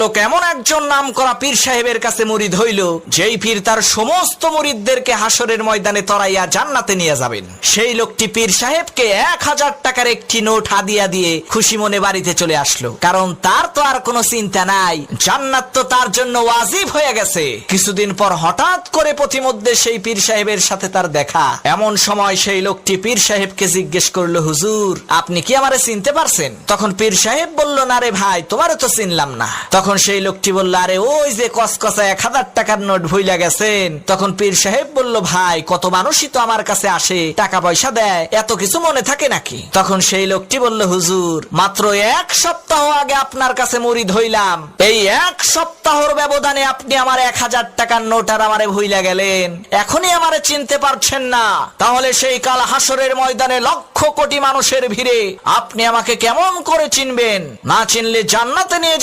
লোক এমন একজন নামকরা পীর সাহেবের কাছে মুরিদ হইল, যেই পীর তার সমস্ত মুরিদদেরকে হাসরের ময়দানে তরাইয়া জান্নাতে নিয়ে যাবেন। সেই লোকটি পীর সাহেবকে 1000 টাকার একটি নোট হাদিয়া দিয়ে খুশি মনে বাড়িতে চলে আসলো, কারণ তার তো আর কোনো চিন্তা নাই, জান্নাত তো তার জন্য ওয়াজিব হয়ে গেছে। কিছুদিন পর হঠাৎ করে পথিমধ্যে সেই পীর সাহেবের সাথে তার দেখা। এমন সময় সেই লোকটি পীর সাহেবকে জিজ্ঞেস করলো, হুজুর আপনি কি আমারে চিনতে পারছেন? তখন পীর সাহেব বলল, না রে ভাই, তোমারে তো চিনলাম না। তখন সেই লোকটি বলল, আরে ওই যে কসকসা 1000 টাকার নোট ভুইলা গেছেন। তখন পীর সাহেব বলল, ভাই কত মানুষই তো আমার কাছে আসে, টাকা পয়সা দেয়, এত কিছু মনে থাকে নাকি? তখন সেই লোকটি বলল, হুজুর মাত্র 1 সপ্তাহ আগে আপনার কাছে মুরিদ হইলাম, এই 1 সপ্তাহর ব্যবধানে আপনি আমার 1000 টাকার নোট আর আমারে ভুইলা গেলেন, এখনই আমারে চিনতে পারছেন না? তাহলে সেই কাল হাসরের ময়দানে লক্ষ কোটি মানুষের ভিড়ে আপনি আমাকে কেমন করে চিনবেন? না চিনলে জান্নাতে নিয়ে